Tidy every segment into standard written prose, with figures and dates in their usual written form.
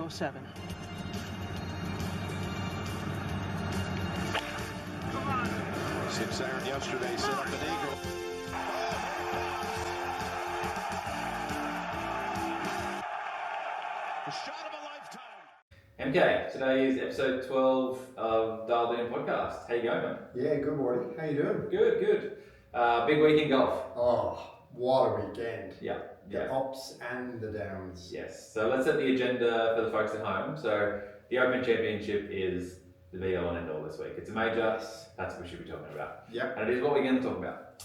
107. Since Aaron yesterday set up an eagle. The shot of a lifetime. MK, today is episode 12 of Dialed In Podcast. How you going, mate? Yeah, good morning. How you doing? Good, good. Big week in golf. Oh, what a weekend. Yeah. The ups and the downs. Yes. So let's set the agenda for the folks at home. So the Open Championship is the be all and end all this week. It's a major. That's what we should be talking about. Yep. And it is what we're going to talk about.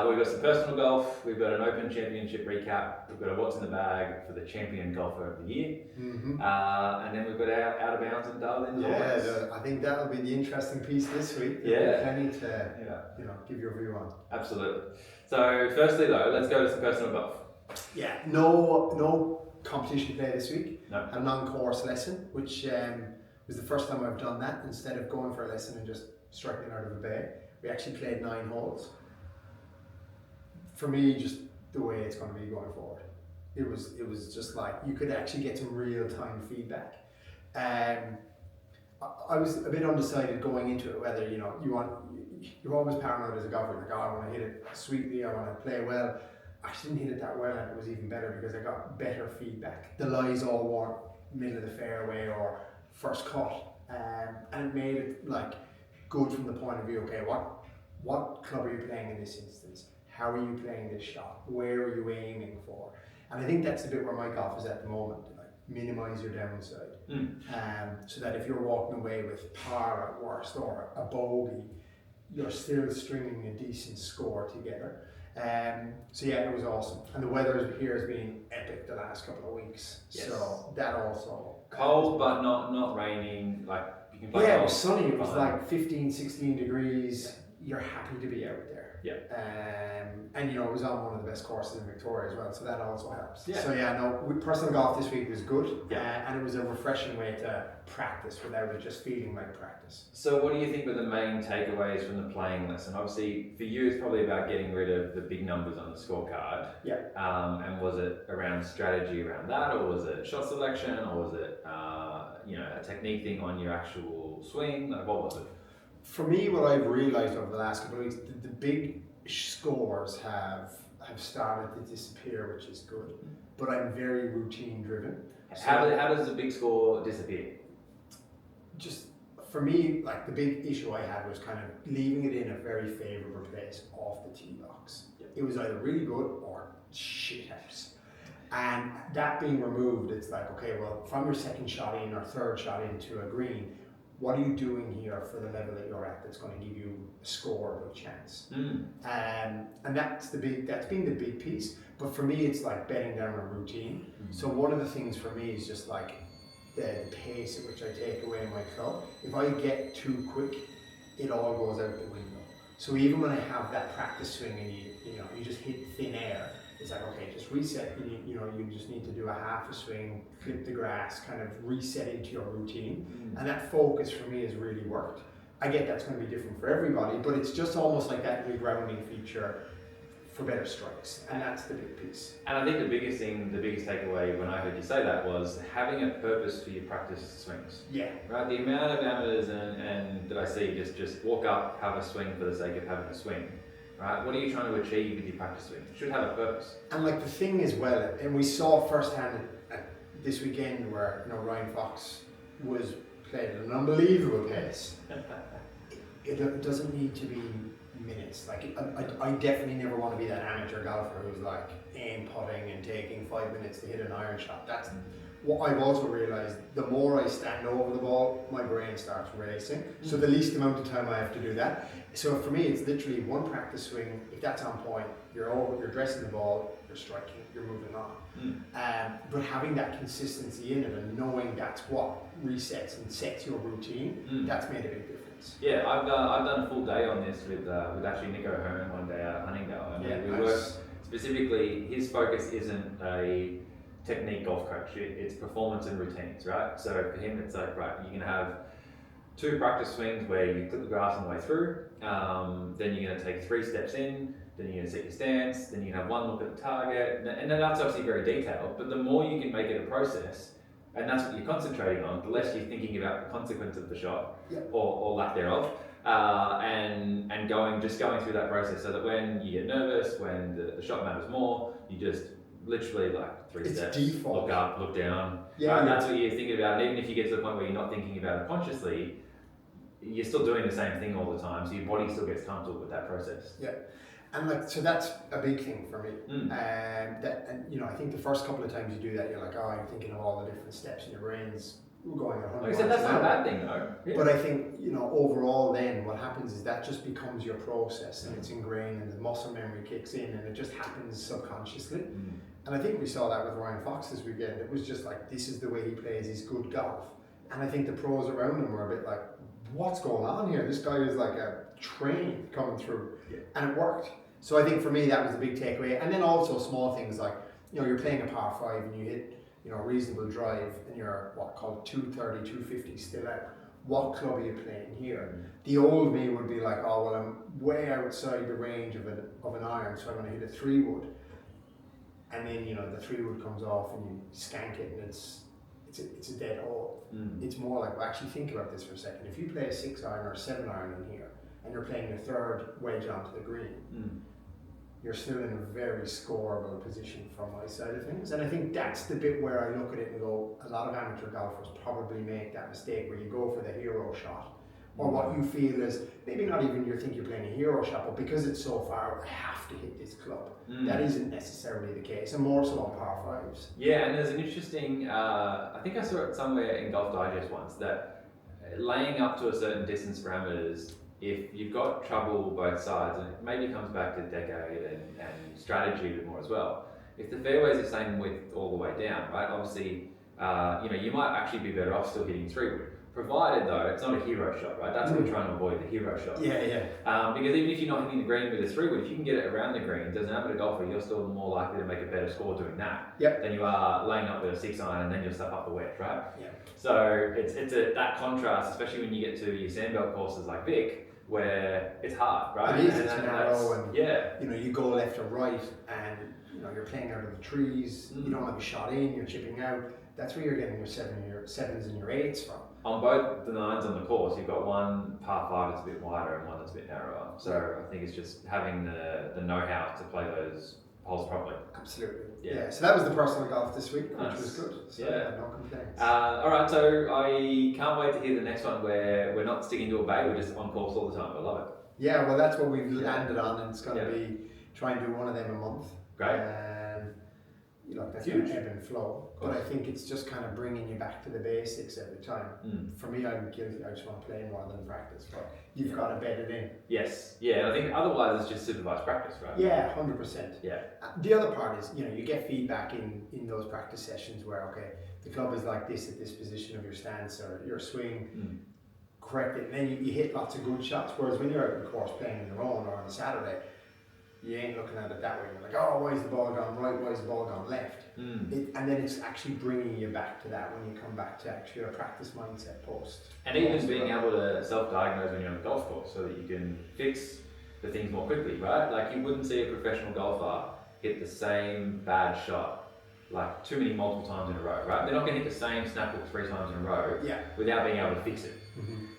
We've got some personal golf. We've got an Open Championship recap. We've got a what's in the bag for the champion golfer of the year. Mm-hmm. And then we've got our out of bounds and dialed in. Yeah, I think that'll be the interesting piece this week. Yeah. Plenty to give your view on. Absolutely. So firstly though, let's go to some personal golf. Yeah, no competition play this week. No. A non-course lesson, which was the first time I've done that. Instead of going for a lesson and just striking out of a bay, we actually played 9 holes. For me, just the way it's going to be going forward. It was just like, you could actually get some real-time feedback. I was a bit undecided going into it whether, you're always paranoid as a golfer, like, oh, I want to hit it sweetly, I want to play well. I didn't hit it that well, and it was even better because I got better feedback. The lies all weren't middle of the fairway or first cut, and it made it like good from the point of view, okay, what club are you playing in this instance? How are you playing this shot? Where are you aiming for? And I think that's the bit where my golf is at the moment. Like, minimize your downside. So that if you're walking away with par at worst or a bogey, you're still stringing a decent score together. So yeah, it was awesome. And the weather here has been epic the last couple of weeks. Yes. So that also. Cold, but not raining. Like, you can play. Yeah, golf. it was sunny. It was Fine. like 15, 16 degrees. Yeah. You're happy to be out there. Yeah. And it was on one of the best courses in Victoria as well, so that also helps. Yeah. So personal golf this week was good. Yeah. And it was a refreshing way to practice without it just feeling like practice. So what do you think were the main takeaways from the playing lesson? Obviously, for you, it's probably about getting rid of the big numbers on the scorecard. Yeah. And was it around strategy around that, or was it shot selection, or was it a technique thing on your actual swing? Like, what was it? For me, what I've realised over the last couple of weeks, the big scores have started to disappear, which is good. But I'm very routine driven. How does the big score disappear? Just for me, like the big issue I had was kind of leaving it in a very favourable place off the tee box. Yep. It was either really good or shit house. And that being removed, it's like, okay, well, from your second shot in or third shot into a green, what are you doing here for the level that you're at that's going to give you a scoreable chance? And that's been the big piece. But for me, it's like bedding down a routine. So one of the things for me is just like the pace at which I take away my club. If I get too quick, it all goes out the window. So even when I have that practice swing and you just hit thin air, it's like, okay, just reset. You just need to do a half a swing, clip the grass, kind of reset into your routine. And that focus for me has really worked. I get that's going to be different for everybody, but it's just almost like that regrounding feature for better strikes. And that's the big piece. And I think the biggest takeaway when I heard you say that was having a purpose for your practice swings. Yeah. Right? The amount of amateurs and that I see just walk up, have a swing for the sake of having a swing. Right? What are you trying to achieve with your practice swing? It should have a purpose. And like the thing as well, and we saw firsthand at this weekend where Ryan Fox was playing at an unbelievable pace. It doesn't need to be minutes. Like I definitely never want to be that amateur golfer who's like aim putting and taking 5 minutes to hit an iron shot. That's what I've also realised. The more I stand over the ball, my brain starts racing. So the least amount of time I have to do that. So for me, it's literally one practice swing. If that's on point, you're dressing the ball, you're striking, you're moving on. But having that consistency in it and knowing that's what resets and sets your routine, that's made a big difference. Yeah, I've done a full day on this with actually Nico Hearn one day out at Huntingdale. And we worked specifically, his focus isn't a technique golf coach, it's performance and routines, right? So for him, it's like, right, you can have 2 practice swings where you clip the grass on the way through, then you're going to take 3 steps in, then you're going to set your stance, then you can have 1 look at the target, and then that's obviously very detailed, but the more you can make it a process, and that's what you're concentrating on, the less you're thinking about the consequence of the shot, Yeah. or lack thereof, and going through that process, so that when you get nervous, when the shot matters more, you just literally like 3 It's steps, default. look up, look down. Yeah, yeah. That's what you're thinking about, and even if you get to the point where you're not thinking about it consciously, you're still doing the same thing all the time, so your body still gets comfortable with that process. Yeah. And like, so that's a big thing for me. Mm. And you know, I think the first couple of times you do that, you're like, oh, you're thinking of all the different steps in your brain's going 100 Like I said, that's miles not a an hour. bad thing though. Yeah. But I think, you know, overall then what happens is that just becomes your process, and it's ingrained, and the muscle memory kicks in, and it just happens subconsciously. And I think we saw that with Ryan Fox this weekend. It was just like, this is the way he plays his good golf. And I think the pros around him were a bit like, what's going on here? This guy is like a train coming through. Yeah. And it worked. So I think for me that was the big takeaway. And then also small things like, you know, you're playing a par 5 and you hit, you know, a reasonable drive, and you're called 230, 250 still out. What club are you playing here? The old me would be like, oh well, I'm way outside the range of an iron, so I'm going to hit a 3-wood. And then, you know, the 3-wood comes off and you skank it, and it's a dead hole. It's more like, well, actually think about this for a second. If you play a 6-iron or a 7-iron in here, and you're playing your 3rd wedge onto the green, you're still in a very scoreable position from my side of things. And I think that's the bit where I look at it and go, a lot of amateur golfers probably make that mistake where you go for the hero shot, or what you feel is, maybe not even you think you're playing a hero shot, but because it's so far, I have to hit this club. That isn't necessarily the case, and more so on par 5s. Yeah, and there's an interesting, I think I saw it somewhere in Golf Digest once, that laying up to a certain distance parameters, if you've got trouble both sides, and it maybe comes back to decade and strategy a bit more as well, if the fairway's the same width all the way down, right, obviously, you know, you might actually be better off still hitting 3-wood. Provided though, it's not a hero shot, right? That's what we're trying to avoid, the hero shot. Yeah. Because even if you're not hitting the green with a 3-wood, if you can get it around the green, as an amateur golfer, you're still more likely to make a better score doing that than you are laying up with a 6-iron and then you'll stuff up the wedge, right? Yeah. So it's that contrast, especially when you get to your sandbelt courses like Vic, where it's hard, right? It is, it's narrow, and yeah, you know, you go left or right, and you know, you're playing out of the trees. You don't have a shot in, you're chipping out. That's where you're getting your 7s and your 8s from. On both the 9s on the course, you've got one par 5 that's a bit wider and one that's a bit narrower. So I think it's just having the know-how to play those holes properly. Absolutely. Yeah. So that was the personal golf this week, Nice. which was good. So no complaints. All right, so I can't wait to hear the next one where we're not sticking to a bay, we're just on course all the time. I love it. Yeah, well, that's what we've landed on, and it's going to be try and do one of them a month. Great. You know, that's going to ebb and flow. But I think it's just kind of bringing you back to the basics every time. For me, I'm guilty. I just want to play more than practice. But you've got to bed it in. Yes. Yeah, and I think otherwise it's just supervised practice, right? Yeah, 100%. Yeah. The other part is, you know, you get feedback in those practice sessions where, okay, the club is like this at this position of your stance or your swing. Correct it. And then you hit lots of good shots. Whereas when you're out on the course playing on your own or on a Saturday, you ain't looking at it that way. You're like, oh, why is the ball gone right? Why is the ball gone left? And then it's actually bringing you back to that when you come back to actually a practice mindset post. And even being able to self-diagnose when you're on the golf course so that you can fix the things more quickly, right? Like you wouldn't see a professional golfer hit the same bad shot like too many multiple times in a row, right? They're not going to hit the same snap hook 3 times in a row without being able to fix it.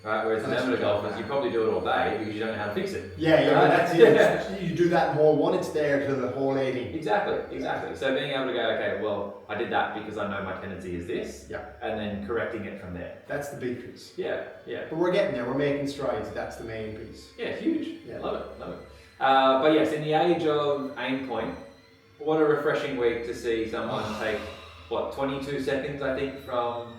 Right, whereas as amateur golfers, you probably do it all day because you don't know how to fix it. That's it. You do that in hole 1, it's there till the hole 18. Exactly. So being able to go, okay, well, I did that because I know my tendency is this, and then correcting it from there. That's the big piece. Yeah. But we're getting there, we're making strides, that's the main piece. Yeah, huge. Love it. But yes, in the age of aim point, what a refreshing week to see someone take, 22 seconds, I think, from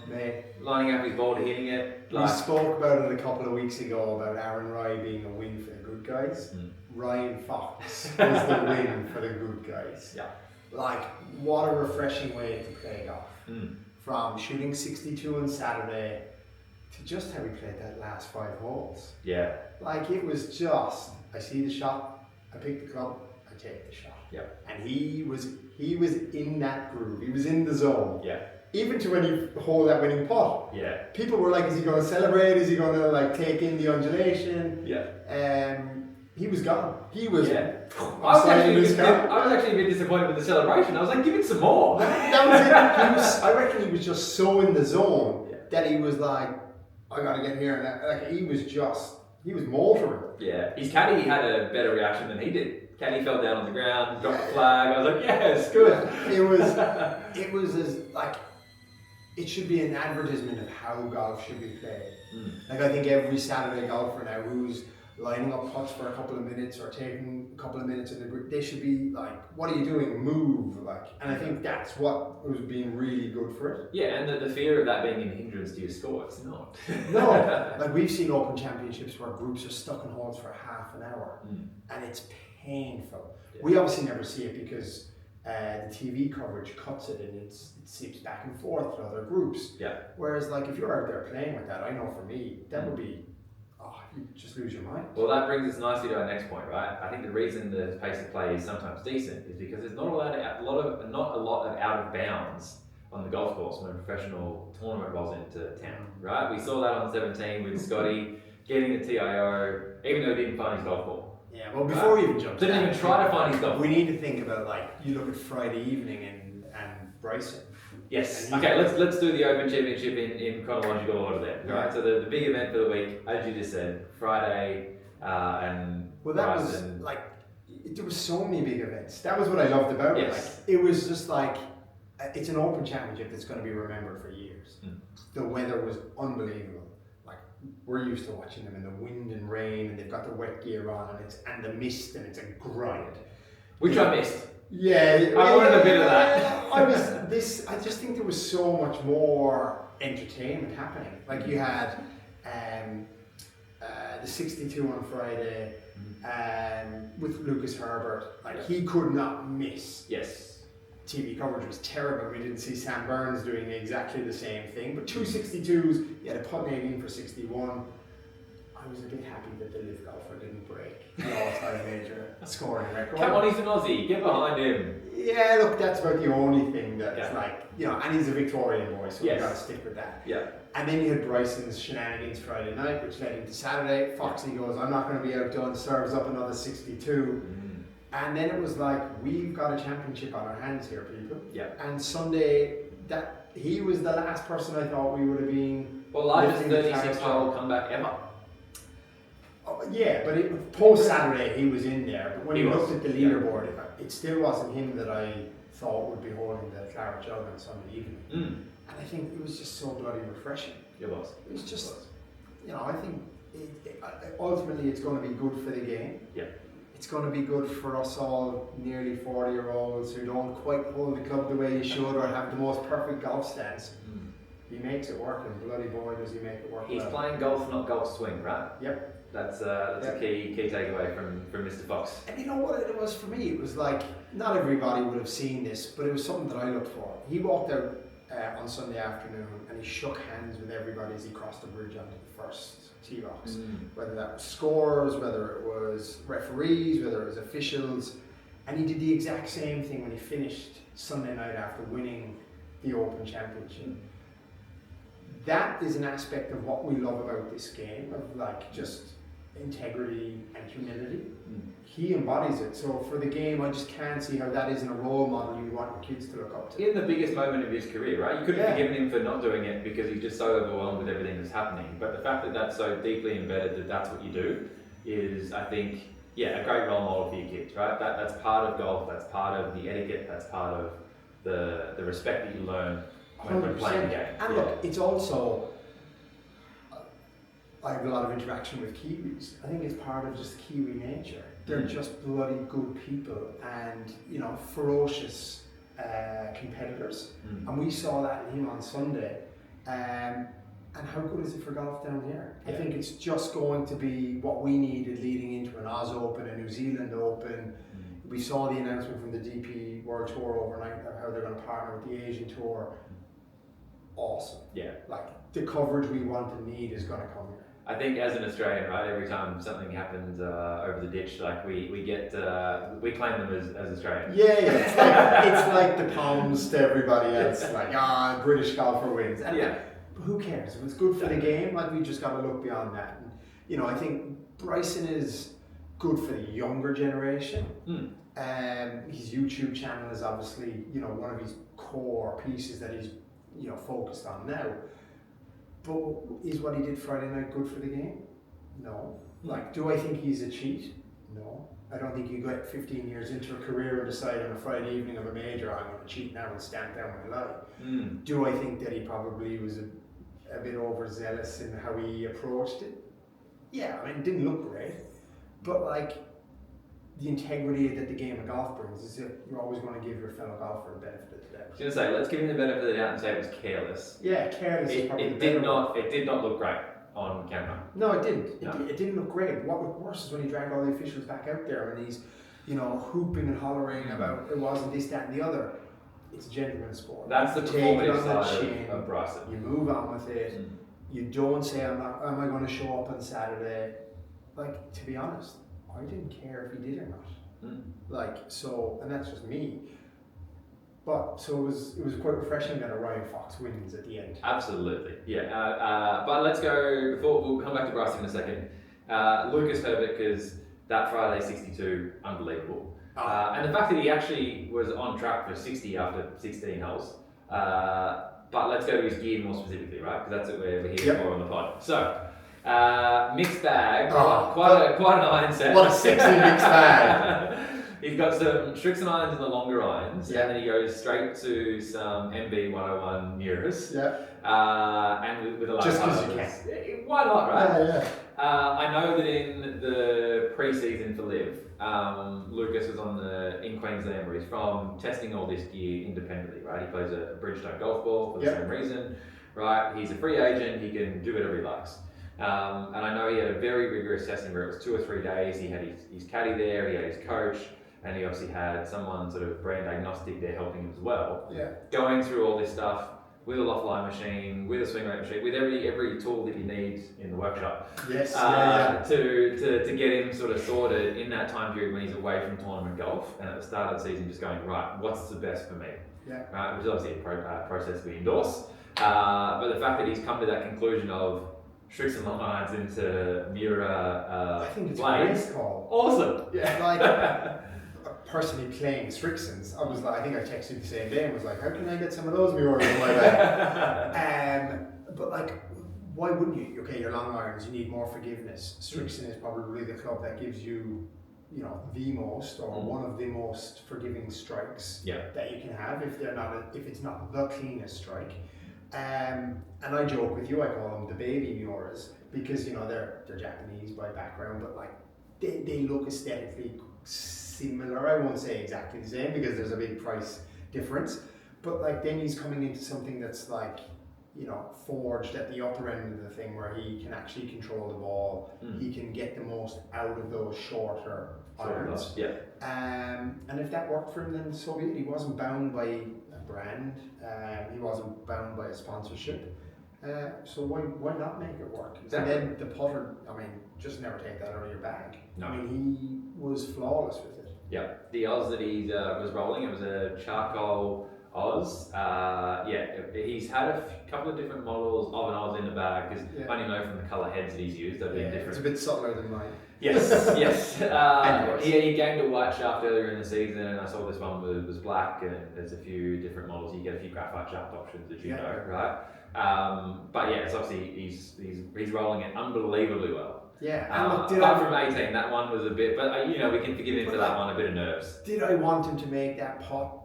lining up his ball to hitting it. We spoke about it a couple of weeks ago about Aaron Rye being a win for the good guys. Ryan Fox was the win for the good guys. Yeah. Like, what a refreshing way to play golf. From shooting 62 on Saturday to just how we played that last 5 holes. Yeah. Like, it was just, I see the shot, I pick the club, I take the shot. Yeah. And he was in that groove. He was in the zone. Yeah. Even to when he hold that winning putt. Yeah. People were like, is he going to celebrate? Is he going to like take in the undulation? Yeah. he was gone. He was. Yeah. I I'm was saying this guy. actually a bit disappointed with the celebration. I was like, give it some more. That was it. I reckon he was just so in the zone that he was like, I gotta get here. And like he was motoring. Yeah. His caddy had a better reaction than he did. Caddy fell down on the ground, dropped the flag. I was like, yes, good. It was as like, it should be an advertisement of how golf should be played. Like I think every Saturday golfer now who's lining up putts for a couple of minutes or taking a couple of minutes in the group, they should be like, what are you doing? Move, like. And I think that's what was being really good for it. Yeah, and the fear of that being a hindrance to your score, it's not. No, like we've seen Open Championships where groups are stuck in holes for half an hour, and it's painful. Yeah. We obviously never see it because the TV coverage cuts it and it seeps back and forth to other groups. Yeah. Whereas like if you're out there playing with that, I know for me, that would be, you just lose your mind. Well, that brings us nicely to our next point, right? I think the reason the pace of play is sometimes decent is because there's not a lot of out of bounds on the golf course when a professional tournament rolls into town, right? We saw that on 17 with Scottie getting the TIO, even though he didn't find his golf ball. Yeah, well, before we even jump to didn't even try to find his golf ball. We need to think about, like, you look at Friday evening and Bryson. Yes. Okay, let's do the Open Championship in chronological order then. Right. So the big event for the week, as you just said, Friday and well, that was like there was so many big events. That was what I loved about it. Like, it was just like it's an Open Championship that's going to be remembered for years. The weather was unbelievable. Like we're used to watching them in the wind and rain, and they've got the wet gear on, and the mist, and it's a grind. Which I missed. Yeah, I wanted a bit of that. I just think there was so much more entertainment happening. Like you had the 62 on Friday with Lucas Herbert. Like he could not miss. Yes. TV coverage was terrible. We didn't see Sam Burns doing exactly the same thing. But two 62s, you had a putt 18 for 61. I was a bit happy that the live golfer didn't break the all-time major scoring record. Come on, he's an Aussie. Get behind him. Yeah, look, that's about the only thing that's like, you know, and he's a Victorian boy, so we've got to stick with that. Yeah. And then you had Bryson's shenanigans Friday night, which led into Saturday. Foxy goes, I'm not going to be outdone, serves up another 62. And then it was like, we've got a championship on our hands here, people. Yeah. And Sunday, that he was the last person I thought we would have been. Well, largest 36-year-old comeback ever. Oh, yeah, but post Saturday he was in there. But when you looked at the leaderboard, it still wasn't him that I thought would be holding the claret jug on Sunday evening. And I think it was just so bloody refreshing. It was. It was just, you know, I think ultimately it's going to be good for the game. Yeah. It's going to be good for us all nearly 40-year-olds who don't quite hold the club the way he should or have the most perfect golf stance. He makes it work, and bloody boy does he make it work. He's playing golf, not golf swing, right? Yep. That's a key takeaway from Mr. Fox. And you know what it was for me? It was like, not everybody would have seen this, but it was something that I looked for. He walked out on Sunday afternoon and he shook hands with everybody as he crossed the bridge onto the first tee box. Whether that was scorers, whether it was referees, whether it was officials. And he did the exact same thing when he finished Sunday night after winning the Open Championship. That is an aspect of what we love about this game, of like just integrity and humility. He embodies it. So for the game, I just can't see how that isn't a role model you want your kids to look up to. In the biggest moment of his career, right? You couldn't have forgiven him for not doing it because he's just so overwhelmed with everything that's happening. But the fact that that's so deeply embedded that that's what you do is, I think, a great role model for your kids, right? That's part of golf, that's part of the etiquette, that's part of the respect that you learn when playing the game. And look, it's also, I have a lot of interaction with Kiwis. I think it's part of just Kiwi nature. They're just bloody good people and, you know, ferocious competitors. And we saw that in him on Sunday. And how good is it for golf down here? I think it's just going to be what we needed leading into an Oz Open, a New Zealand Open. We saw the announcement from the DP World Tour overnight, how they're going to partner with the Asian Tour. Awesome. Yeah. Like, the coverage we want and need is going to come here. I think as an Australian, right, every time something happens over the ditch, like we claim them as Australians. Yeah, it's like the Palms to everybody else. Like, British golfer wins. And but who cares? If it's good for the game, like, we just got to look beyond that. And, you know, I think Bryson is good for the younger generation. Mm. His YouTube channel is obviously, you know, one of his core pieces that he's, you know, focused on now. But is what he did Friday night good for the game? No. Like, do I think he's a cheat? No. I don't think you get 15 years into a career and decide on a Friday evening of a major, I'm going to cheat now and stamp down my life. Mm. Do I think that he probably was a bit overzealous in how he approached it? Yeah, I mean, it didn't look great. But like, the integrity that the game of golf brings is that you're always going to give your fellow golfer the benefit of the doubt. I was going to say, let's give him the benefit of the doubt and say it was careless. Yeah, careless is probably It did not look great on camera. No, it didn't. No. It didn't look great. What was worse is when he dragged all the officials back out there and he's, you know, hooping and hollering about it wasn't this, that, and the other. It's a gentleman's sport. That's the Take it performative on the side chin. of Bryson. You move on with it. Mm. You don't say, am I going to show up on Saturday? Like, to be honest, I didn't care if he did or not. Mm. Like, so, and that's just me. But, so it was quite refreshing that Orion Fox wins at the end. Absolutely, yeah. But let's go, before we'll come back to Bryson in a second. Lucas Herbert, because that Friday 62, unbelievable. And the fact that he actually was on track for 60 after 16 holes. But let's go to his gear more specifically, right? Because that's what we're here for on the pod. So, mixed bag, quite an iron set. What a sexy mixed bag. He's got some Srixon irons and the longer irons, and then he goes straight to some MB 101 Neuros. Yeah. And with a lot just of because you can. Why not, right? Yeah. I know that in the pre-season for Liv, Lucas was in Queensland where he's from, testing all this gear independently, right? He plays a Bridgestone golf ball for the same reason, right? He's a free agent, he can do whatever he likes. And I know he had a very rigorous testing where it was 2 or 3 days. He had his caddy there, he had his coach, and he obviously had someone sort of brand agnostic there helping him as well. Yeah. Going through all this stuff with a loft line machine, with a swing rate machine, with every tool that you need in the workshop. Yes. To get him sort of sorted in that time period when he's away from tournament golf and at the start of the season just going, right, what's the best for me? Yeah. Which is obviously a process we endorse. But the fact that he's come to that conclusion of Srixon long irons into Mura I think it's a blades. great call. Awesome. Yeah. Like, personally playing Srixons, I was like, I think I texted you the same day and was like, how can I get some of those Muras in my bag? But like, why wouldn't you? Okay, your long irons, you need more forgiveness. Srixon is probably the club that gives you, you know, the most or one of the most forgiving strikes that you can have if it's not the cleanest strike. And I joke with you, I call them the baby Muras because, you know, they're Japanese by background, but like they look aesthetically similar. I won't say exactly the same because there's a big price difference, but like then he's coming into something that's like, you know, forged at the upper end of the thing where he can actually control the ball. He can get the most out of those shorter irons. And if that worked for him, then so be it. He wasn't bound by a brand. He wasn't bound by a sponsorship. So why not make it work? Exactly. And then the putter, I mean, just never take that out of your bag. No. I mean, he was flawless with it. Yeah, the Oz that he was rolling, it was a charcoal Oz. He's had a couple of different models of an Oz in the bag because I only know from the colour heads that he's used, they've been different. It's a bit subtler than mine. Yes. He gained a white shaft earlier in the season, and I saw this one was black, and there's a few different models. You get a few graphite shaft options, as you know, right? But yeah, it's obviously he's rolling it unbelievably well. Yeah, and apart from 18, that one was a bit, but you know, we can forgive him for that one, a bit of nerves. Did I want him to make that putt?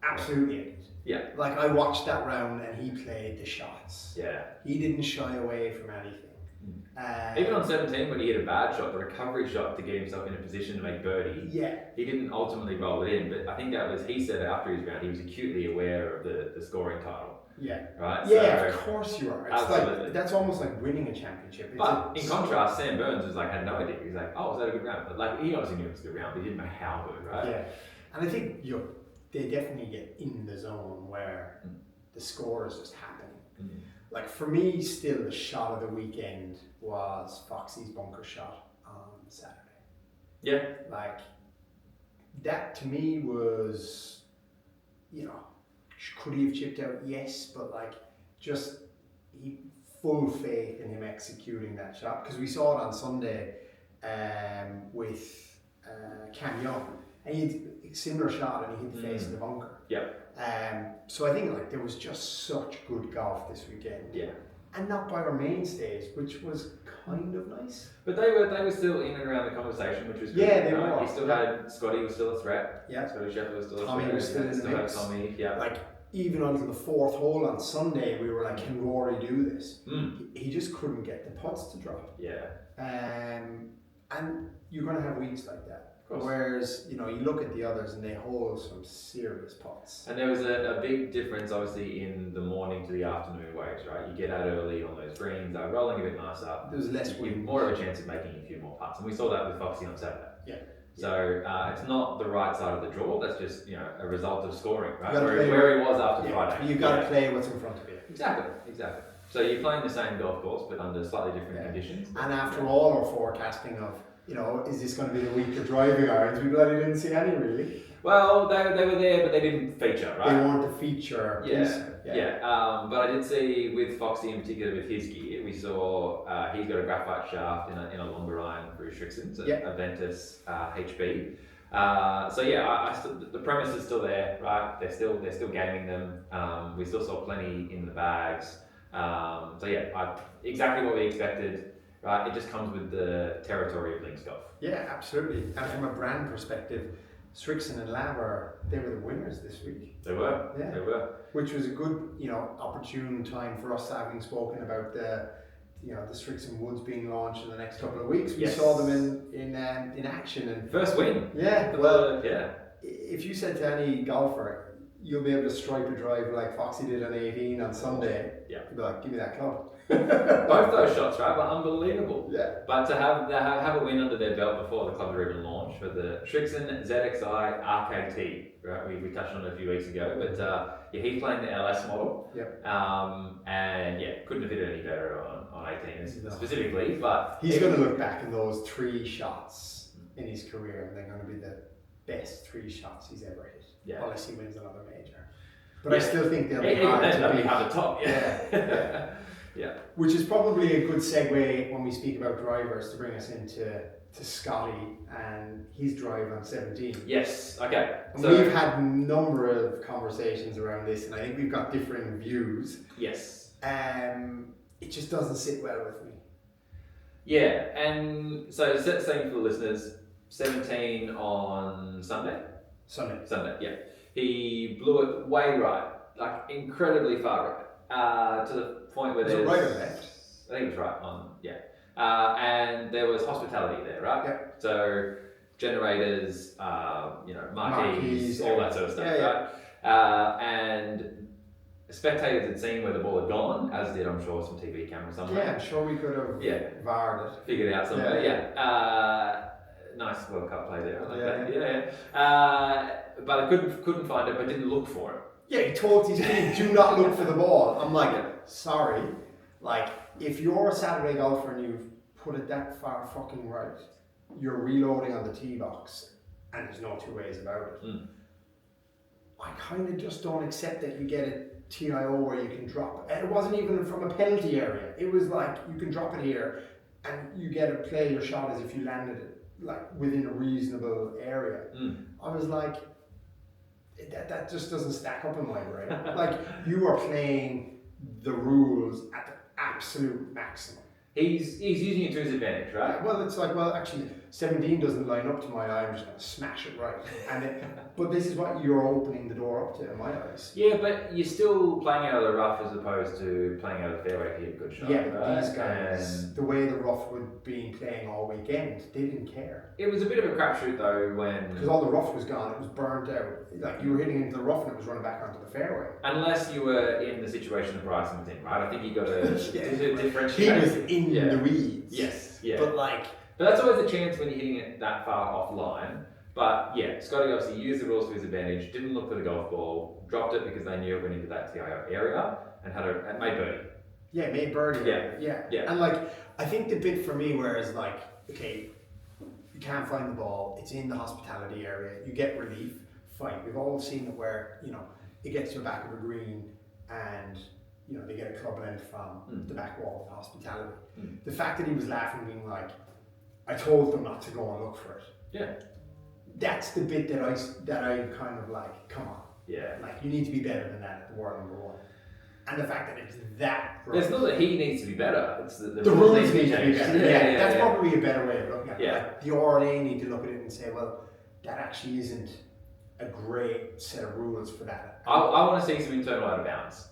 Absolutely. Yeah. Like I watched that round and he played the shots. Yeah. He didn't shy away from anything. Even on 17, when he hit a bad shot, the recovery shot to get himself in a position to make birdie, he didn't ultimately roll it in. But I think that was, he said after his round, he was acutely aware of the scoring title. Yeah. Right? Yeah, so, of course you are. It's absolutely. like, that's almost like winning a championship. But in contrast, Sam Burns was like, had no idea. He's like, oh, was that a good round? But like, he obviously knew it was a good round, but he didn't know how good, right? Yeah. And I think they definitely get in the zone where the score is just happening. Like for me, still the shot of the weekend was Foxy's bunker shot on Saturday. Yeah. Like that to me was, you know, could he have chipped out? Yes, but like just full faith in him executing that shot because we saw it on Sunday. with Cam Young, and he had a similar shot, and he hit the face of the bunker. Yeah. So I think like there was just such good golf this weekend. Yeah. And not by our mainstays, which was kind of nice. But they were still in and around the conversation, which was good. Yeah, they were. You still had Scottie was still a threat. Yeah. Scottie Scheffler was still a Tommy threat. was still in the Still had mix. Tommy. Yeah. Like even until the fourth hole on Sunday, we were like, can Rory do this? He just couldn't get the putts to drop. Yeah. And you're going to have weeks like that. Of course. Whereas, you look at the others and they hold some serious putts. And there was a big difference, obviously, in the morning to the afternoon waves, right? You get out early on those greens, they're rolling a bit nicer. There was less You wind. more of a chance of making a few more putts. And we saw that with Foxy on Saturday. Yeah. So it's not the right side of the draw, that's just, a result of scoring, right? You gotta play Where he was after Yeah, Friday. you've got to play what's in front of you. Exactly. So you're playing the same golf course, but under slightly different Yeah. conditions. And after all our forecasting of, is this going to be the week of driving irons, we bloody didn't see any really. Well, they were there, but they didn't feature, right? They weren't the feature piece. Yeah. But I did see with Foxy in particular with his gear, we saw he's got a graphite shaft in a longer iron for his Srixon, a Ventus HB. The premise is still there, right? They're still gaming them. We still saw plenty in the bags. Exactly what we expected. Right, it just comes with the territory of links golf. Yeah, absolutely. And from a brand perspective, Srixon and Laver, they were the winners this week. They were. Yeah. They were. Which was a good, opportune time for us, having spoken about the Srixon Woods being launched in the next couple of weeks. We saw them in action and first win. Yeah. Yeah. If you said to any golfer, you'll be able to stripe a drive like Foxy did on 18 on Sunday, you'd be like, give me that club. Both those shots, right, were unbelievable. Yeah. But to have a win under their belt before the clubs were even launched for the Srixon ZXi RKT, right? We touched on it a few weeks ago, but he's playing the LS model. Yep. Couldn't have hit it any better on 18 specifically. But he's going to look back at those 3 shots in his career, and they're going to be the best 3 shots he's ever hit. Yeah. Unless he wins another major. But I still think they'll be hard to beat. At the top. Yeah. Yeah. Which is probably a good segue when we speak about drivers to bring us into Scottie and his drive on 17. Yes, okay. And we've had a number of conversations around this, and I think we've got differing views. Yes. It just doesn't sit well with me. Yeah, and so set the scene for the listeners, 17 on Sunday? Sunday, yeah. He blew it way right, like incredibly far right, to the point where Was it right or left? I think it was right on, and there was hospitality there, right? Yeah. So generators, marquees, all that sort of stuff, right? And spectators had seen where the ball had gone, as did, I'm sure, some TV cameras somewhere. Yeah, I'm sure we could have VAR'd it. Figured it out somewhere, nice World Cup play there, I like that. But I couldn't find it, but didn't look for it. Yeah, he told his team, do not look for the ball. I'm like, sorry. Like, if you're a Saturday golfer and you've put it that far fucking right, you're reloading on the tee box, and there's no 2 ways about it. I kind of just don't accept that you get a TIO where you can drop it. It wasn't even from a penalty area. It was like, you can drop it here, and you get to play your shot as if you landed it like within a reasonable area. I was like, that just doesn't stack up in my brain. Like, you are playing the rules at the absolute maximum. He's using it to his advantage, right? Well, it's like, actually, 17 doesn't line up to my eye. I'm just going to smash it right. But this is what you're opening the door up to, in my eyes. Yeah, but you're still playing out of the rough as opposed to playing out of the fairway to hit a good shot. Yeah, but right? these guys, the way the rough would be playing all weekend, they didn't care. It was a bit of a crapshoot though when... Because all the rough was gone, it was burnt out. Like, you were hitting into the rough and it was running back onto the fairway. Unless you were in the situation that Bryson was in, right? I think you got to differentiate. He was in the weeds. Yes, yeah. But that's always a chance when you're hitting it that far offline. But yeah, Scottie obviously used the rules to his advantage, didn't look for the golf ball, dropped it because they knew it went into that TIO area, and made birdie. Yeah, made birdie. Yeah. And I think the bit for me where it's like, okay, you can't find the ball, it's in the hospitality area, you get relief, fine. We've all seen it where, it gets to the back of a green and they get a club length from the back wall of the hospitality. The fact that he was laughing, being like, I told them not to go and look for it. Yeah. That's the bit that I kind of like, come on. Yeah. Like, you need to be better than that at the world number one. And the fact that it's that right. It's not that he needs to be better, it's that the rules need to be changed. better. Yeah, that's probably a better way of looking at it. Yeah. Like, the RLA need to look at it and say, well, that actually isn't a great set of rules for that. I want to see some internal out of bounds.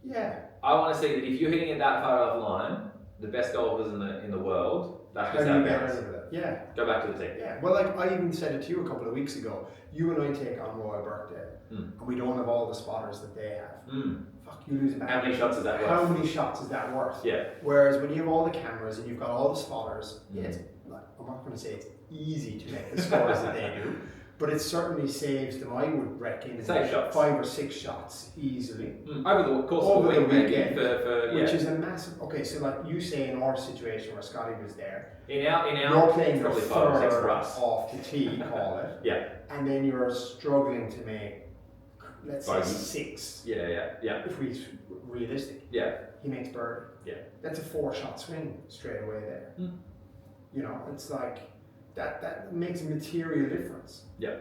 Yeah. I want to see that if you're hitting it that far off the line, the best golfers in the world, that's How just do out you of get bounds. rid of it? Yeah. Go back to the tee. Yeah. Well, like, I even said it to you a couple of weeks ago. You and I take on Royal Birkdale, and we don't have all the spotters that they have. Fuck, you lose about How many shots is that worth? How many shots is that worth? Yeah. Whereas when you have all the cameras and you've got all the spotters, it's like, I'm not going to say it's easy to make the scores that they do, but it certainly saves them, I would reckon, Save shots. 5 or 6 shots easily. Over the course Over of the the week, weekend, for which is a massive. Okay, so like you say in our situation where Scottie was there, in our you're playing probably the 5 or 6 third for us. off the tee, call it, Yeah. and then you're struggling to make, let's say, Bogey. 6. Yeah. If we're realistic, Yeah. he makes birdie. Yeah. That's a 4-shot swing straight away there. You know, it's like that makes a material difference. Yeah.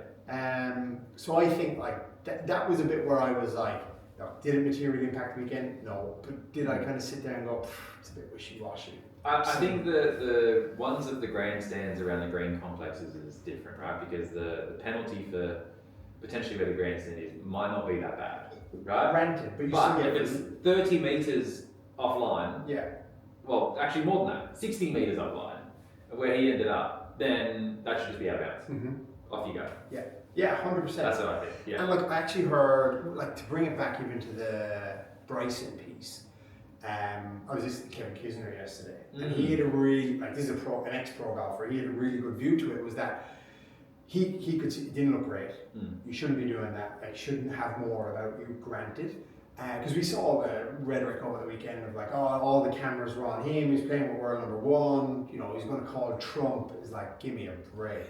So I think like that was a bit where I was like, no, did it materially impact the weekend? No. But did I kind of sit there and go, it's a bit wishy-washy? I think the ones of the grandstands around the green complexes is different, right? Because the penalty for potentially where the grandstand is might not be that bad, right? Granted, but you But still if get it's 30 meters offline, yeah. well, actually more than that, 60 meters offline, where he ended up, then that should just be out of bounds. Mm-hmm. Off you go. Yeah, 100%. That's what I think. Yeah. And like I actually heard, like to bring it back even to the Bryson piece, I was listening to Kevin Kisner yesterday, and he had a really, like this is an ex-pro golfer, he had a really good view to it, was that he could see, it didn't look great. You shouldn't be doing that, like shouldn't have more about you, granted. Because we saw the rhetoric over the weekend of like, oh, all the cameras were on him, he's playing with world number one, you know, he's going to call Trump. It's like, give me a break.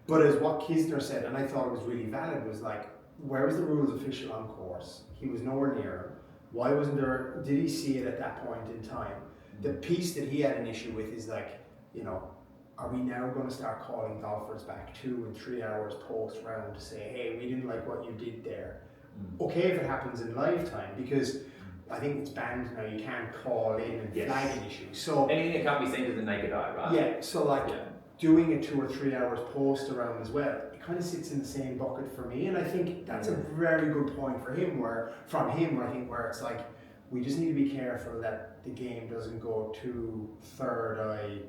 But as what Kisner said, and I thought it was really valid, was like, where was the rules official on course? He was nowhere near him. Why wasn't there, did he see it at that point in time? The piece that he had an issue with is like, you know, are we now going to start calling golfers back 2 and 3 hours post round to say, hey, we didn't like what you did there? Okay if it happens in lifetime, because I think it's banned now, you can't call in and flag an issue. So anything that can't be seen to the naked eye, right? yeah, so like doing it 2 or 3 hours post around as well, it kind of sits in the same bucket for me, and I think that's a very good point for him, where it's like, we just need to be careful that the game doesn't go to third eye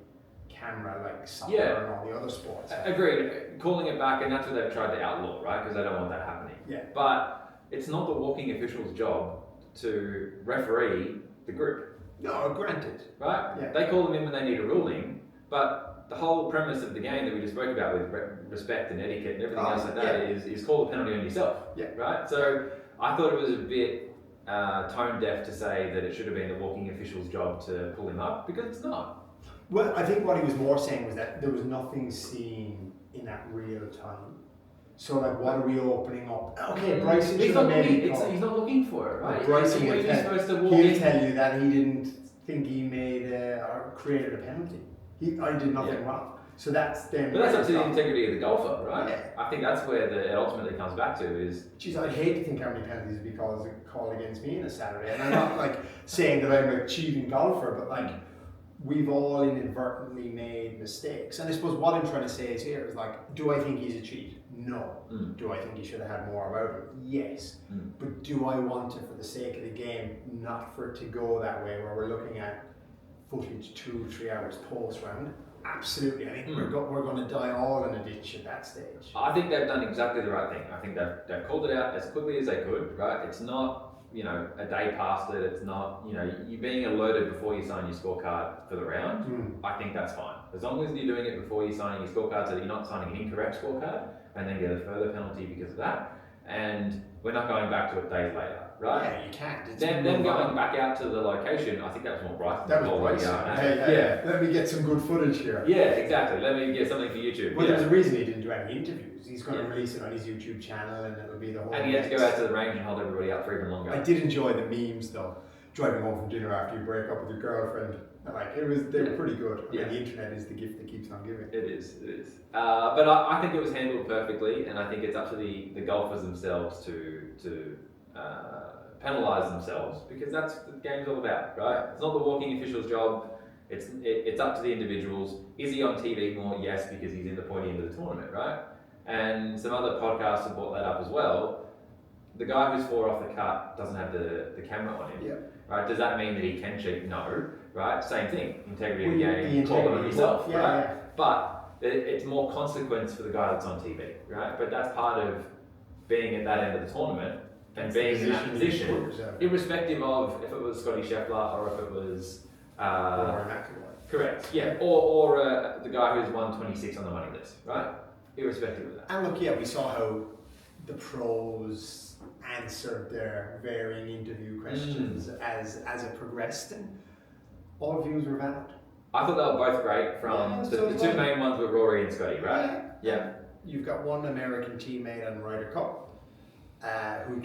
camera like soccer and all the other sports. Agreed. Calling it back, and that's what they've tried to outlaw, right? Because they don't want that happening. Yeah. But it's not the walking official's job to referee the group. No, granted. Right? Yeah. They call them in when they need a ruling, but the whole premise of the game that we just spoke about with respect and etiquette and everything else like that is call the penalty on yourself. Yeah. Right? So I thought it was a bit tone deaf to say that it should have been the walking official's job to pull him up, because it's not. Well, I think what he was more saying was that there was nothing seen in that real time. So like, what are we opening up? Okay, Bryson should have made it. He's not looking for it, right? Bryson When you're supposed to walk he'll in. tell you that he didn't think he made or created a penalty. I did nothing wrong. So that's then. But that's up to the integrity of the golfer, right? Yeah. I think that's where it ultimately comes back to is. Geez, I'd hate to think how many penalties would be called against me in a Saturday. And I'm not like saying that I'm a cheating golfer, but like, we've all inadvertently made mistakes. And I suppose what I'm trying to say is here is like, do I think he's a cheat? No. Do I think he should have had more about him? Yes. But do I want to, for the sake of the game, not for it to go that way, where we're looking at footage 2 or 3 hours post round? Absolutely. I think we're going to die all in a ditch at that stage. I think they've done exactly the right thing. I think they've called it out as quickly as they could, right? It's not, you know, a day past it. It's not, you know, you being alerted before you sign your scorecard for the round. I think that's fine. As long as you're doing it before you're signing your scorecard, so that you're not signing an incorrect scorecard and then get a further penalty because of that. And we're not going back to it days later, right? Yeah, you can't. Then going back out to the location, I think that was more Bryson. That was Bryson. Hey, let me get some good footage here. Yeah, exactly. Let me get something for YouTube. Well, there's a reason he didn't do any interviews. He's going to release it on his YouTube channel, and it'll be the whole. And he had to go out to the range and hold everybody up for even longer. I did enjoy the memes though. driving home from dinner after you break up with your girlfriend. Like they were pretty good. I mean, the internet is the gift that keeps on giving. It is. But I think it was handled perfectly, and I think it's up to the golfers themselves to penalise themselves, because that's what the game's all about, right? It's not the walking official's job. It's up to the individuals. Is he on TV more? Yes, because he's in the pointy end of the tournament, right? And some other podcasts have brought that up as well. The guy who's 4 off the cut doesn't have the camera on him, right? Does that mean that he can cheat? No, right? Same thing. Integrity of the game. Call it on yourself, right? Yeah. But it's more consequence for the guy that's on TV, right? But that's part of being at that end of the tournament and being in that position, irrespective of if it was Scottie Scheffler or if it was correct, yeah, or the guy who's won 26 on the money list, right? Irrespective of that. And look, we saw how the pros answered their varying interview questions as it progressed, and all views were valid. I thought they were both great. From the two main ones were Rory and Scottie, right? Yeah. You've got one American teammate on Ryder Cup who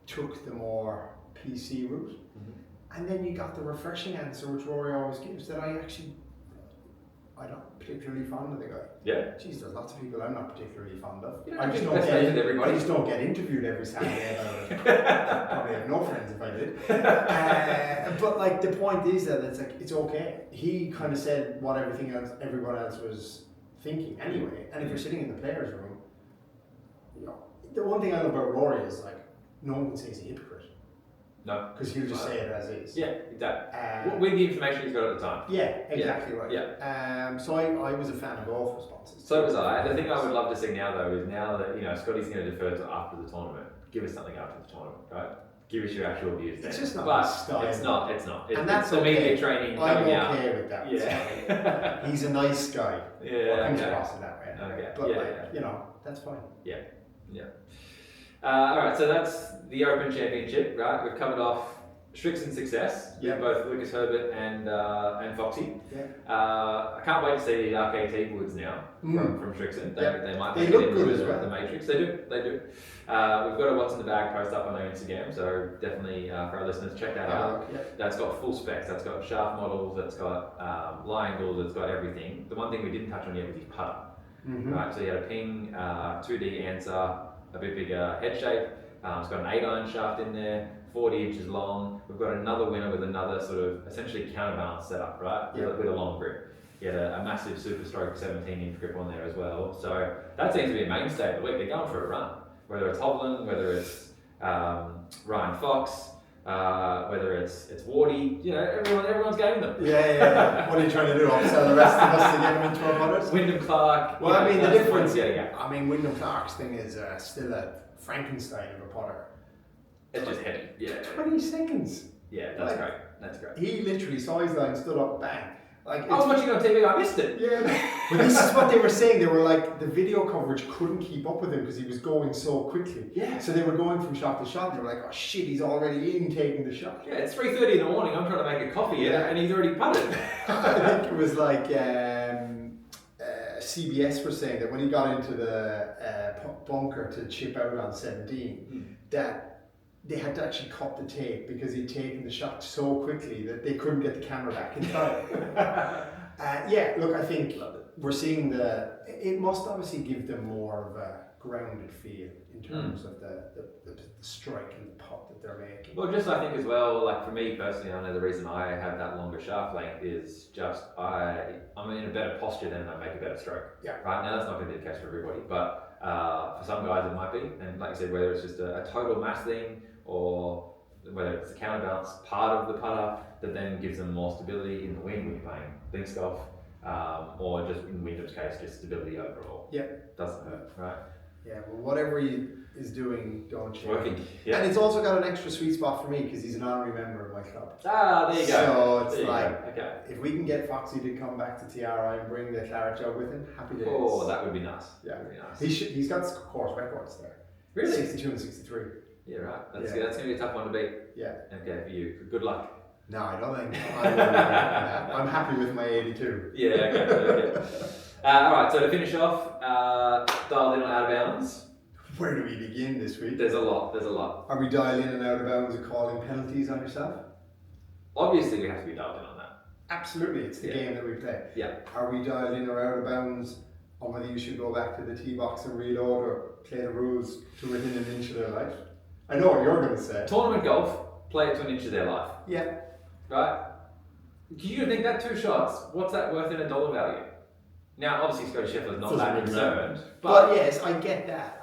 took the more PC route. And then you got the refreshing answer, which Rory always gives, that I'm not particularly fond of the guy. Yeah. Geez, there's lots of people I'm not particularly fond of. I just don't get interviewed every Saturday about it. Probably have no friends if I did. But like the point is that it's okay. He kind of said what everyone else was thinking anyway. And if you're sitting in the players' room, the one thing I love about Rory is like no one can say he's a hypocrite. No. Because he'll just say it as is. Yeah, exactly. With the information he's got at the time. Yeah, exactly right. Yeah. So I was a fan of both responses. So was I. The thing I would love to see now though is now that Scottie's going to defer to after the tournament, give us something after the tournament, right? Give us your actual views. It's just not but his style. It's not. And that's the okay. media training I'm coming okay out. with that. Yeah. He's a nice guy. Yeah. Comes across in that way. Okay. But that's fine. Yeah. All right. So that's the Open Championship, right? We've covered off Srixon success, both Lucas Herbert and Foxy. I can't wait to see the RKT woods now from Srixon. They might they make look it good into as well. The Matrix. They do. We've got a What's in the Bag post up on our Instagram, so definitely for our listeners, check that out. That's got full specs. That's got shaft models. That's got lie angles. It's got everything. The one thing we didn't touch on yet was his putter. Right, so you had a Ping 2D Anser, a bit bigger head shape. It's got an 8-iron shaft in there. 40 inches long. We've got another winner with another sort of essentially counterbalanced setup, right? With a long grip. He had a massive Super Stroke 17-inch grip on there as well. So that seems to be a mainstay of the week. They're going for a run. Whether it's Hovland, whether it's Ryan Fox, whether it's Wardy, everyone's getting them. Yeah. What are you trying to do? Upsell the rest of us to get them into our putters? Wyndham Clark. Well, the difference. Wyndham Clark's thing is still a Frankenstein of a putter. It's just heavy. 20 seconds. Yeah, that's great. He literally saw his line, stood up, bang. I was watching on TV, I missed it. Yeah, but this is what they were saying. They were like, the video coverage couldn't keep up with him because he was going so quickly. Yeah. So they were going from shot to shot. And they were like, oh shit, he's already in taking the shot. Yeah, it's 3:30 in the morning. I'm trying to make a coffee and he's already putted. I think it was like CBS were saying that when he got into the bunker to chip out on 17, that they had to actually cut the tape because he'd taken the shot so quickly that they couldn't get the camera back in time. Look, I think we're seeing it must obviously give them more of a grounded feel in terms of the strike and the putt that they're making. Well, just I think as well, like for me personally, I know the reason I have that longer shaft length is just I'm in a better posture then and I make a better stroke. Yeah. Right, now that's not going to be the case for everybody, but for some guys it might be, and like I said, whether it's just a total mass thing or whether it's the counterbalance part of the putter that then gives them more stability in the wind when you're playing links golf, or just in Wyndham's case, just stability overall. Yeah. Doesn't hurt, right? Yeah, well, whatever he is doing, don't change. Working, yeah. And it's also got an extra sweet spot for me because he's an honorary member of my club. Ah, there you go. So it's if we can get Foxy to come back to TRI and bring the claret jug with him, happy days. Oh, that would be nice. Yeah, that would be nice. He's got course records there. Really? 62 and 63. Yeah, right. That's going to be a tough one to beat. Yeah. Okay, for you. Good luck. No, I don't think I'm happy with my 82. Yeah, okay. Alright, so to finish off, dialed in on out of bounds. Where do we begin this week? There's a lot. Are we dialing in and out of bounds and calling penalties on yourself? Obviously, we have to be dialed in on that. Absolutely, it's the game that we play. Yeah. Are we dialed in or out of bounds on whether you should go back to the tee box and reload or play the rules to within an inch of their life? I know what you're going to say. Tournament golf, play it to an inch of their life. Yeah. Right? You think that 2 shots, what's that worth in a dollar value? Now, obviously, Scottie Scheffler's not that concerned. But yes, I get that.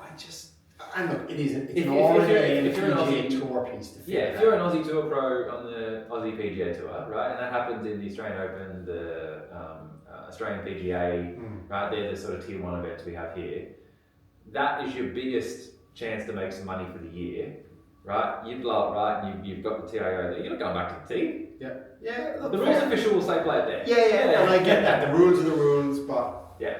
And look, it's an all-in PGA Tour piece to figure if you're an Aussie Tour pro on the Aussie PGA Tour, right, and that happens in the Australian Open, the Australian PGA, right, they're the sort of tier 1 events we have here. That is your biggest chance to make some money for the year, right? You blow it right, and you've got the TIO there. You're not going back to the tee. Yeah. Yeah. Look, the rules official will say play it there. Yeah, and I get that. The rules are the rules, but yeah.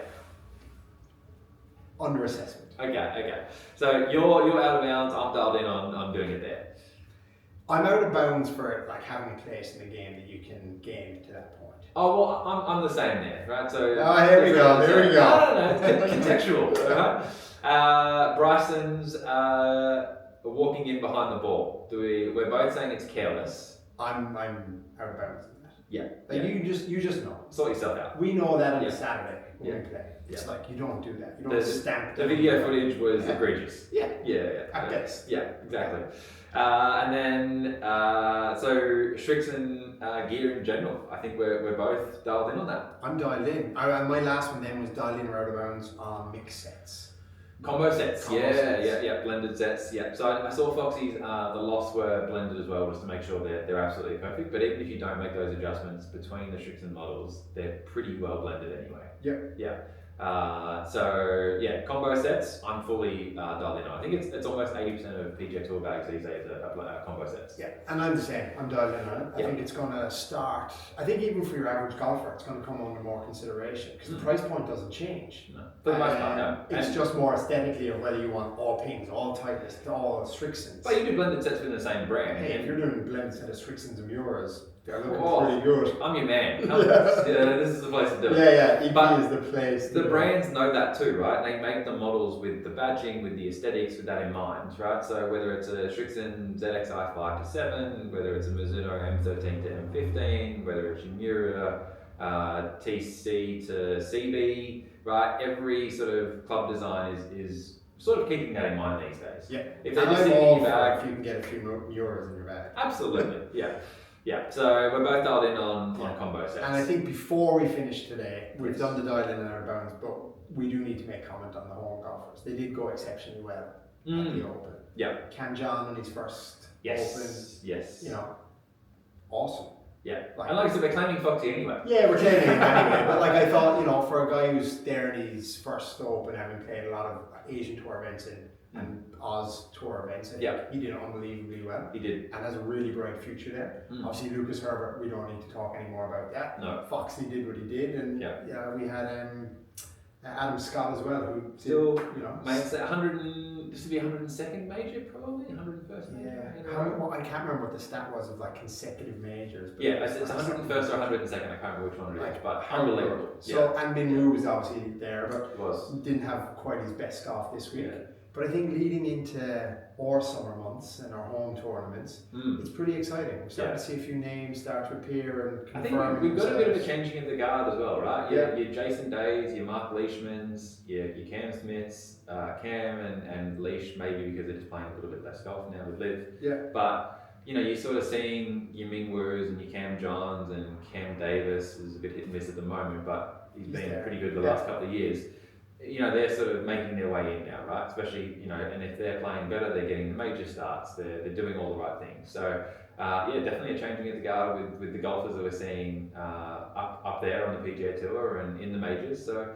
Under assessment. Okay. So you're out of bounds. I'm dialed in on doing it there. I'm out of bounds for like having a place in the game that you can game to that point. Oh well, I'm the same there, right? So here we go. No, it's contextual, right? Bryson's walking in behind the ball. We're both saying it's careless. I'm out of bounds in that. Yeah. You just know. Sort yourself out. We know that on a Saturday when we play. It's Yeah. like you don't do that. You don't stamp. The video footage was egregious. Yeah. At best. Yeah, exactly. And then so Srixon gear in general. I think we're both dialed in on that. I'm dialed in. My last one then was dialed in or out of bounds on mixed sets. Combo sets, blended sets, yeah. So I saw Foxy's, the loss were blended as well, just to make sure they're absolutely perfect. But even if you don't make those adjustments between the Srixon models, they're pretty well blended anyway. Yeah. Combo sets, I'm fully dialed in on. I think it's almost 80% of PGA Tour bags these days are combo sets. Yeah, and I'm the same. I'm dialed in on it. I think it's going to start. I think even for your average golfer, it's going to come under more consideration because the price point doesn't change. No, for the most part, no. It's just more aesthetically of whether you want all Pings, all Titleist, all Srixons. But you do blended sets within the same brand. Hey, if you're doing a blended set of Srixons and Muras, they're looking pretty good. I'm your man. This is the place to do it. EP is the place. The brands know that too, right? They make the models with the badging, with the aesthetics, with that in mind, right? So whether it's a Srixon ZXi 5 to 7, whether it's a Mizuno M13 to M15, whether it's your Mura TC to CB, right? Every sort of club design is sort of keeping that in mind these days. Yeah. If they're just in your bag, if you can get a few Muras in your bag. Absolutely. Yeah, so we're both dialed in on combo sets. And I think before we finish today, we've done the dial in and out of bounds, but we do need to make comment on the home golfers. They did go exceptionally well at the Open. Yeah. Cam John on his first Open. Yes. Awesome. Yeah. And like I said, we're claiming Foxy anyway. Yeah, we're claiming him anyway. But like I thought, for a guy who's there in his first Open, having played a lot of Asian Tour events and Oz Tour events, he did unbelievably well. He did. And has a really bright future there. Obviously, Lucas Herbert, we don't need to talk anymore about that. No. Foxy did what he did, and we had Adam Scott as well, who still, made 100. This would be 102nd major, probably 101st. I can't remember what the stat was of like consecutive majors. But it's 101st or 102nd. I can't remember which one it is, but unbelievable. So and Minwoo was obviously there, but didn't have quite his best golf this week. But I think leading into our summer months and our home tournaments, it's pretty exciting. We're starting to see a few names start to appear and confirm. I think we've got a bit of a changing of the guard as well, right? Yeah. Your Jason Days, your Mark Leishmans, your Cam Smiths, Cam and Leish maybe because they're just playing a little bit less golf now with Liv. Yeah. But you're sort of seeing your Ming Woos and your Cam Johns and Cam Davis, who's a bit hit and miss at the moment, but he's been pretty good the last couple of years. They're sort of making their way in now, right? Especially, and if they're playing better, they're getting the major starts, they're doing all the right things. So, definitely a changing of the guard with the golfers that we're seeing up there on the PGA Tour and in the majors. So,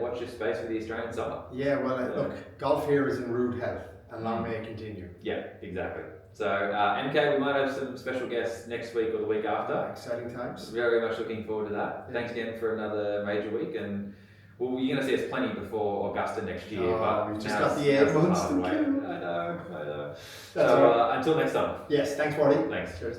watch your space for the Australian summer. Yeah, well, look, golf here is in rude health, and long may it continue. Yeah, exactly. So, MK, we might have some special guests next week or the week after. Exciting times. Very much looking forward to that. Yeah. Thanks again for another major week, and well, you're going to see us plenty before Augusta next year, but we've just got the 8 months to I know. So, until next time. Yes, thanks, Wardy. Thanks. Cheers.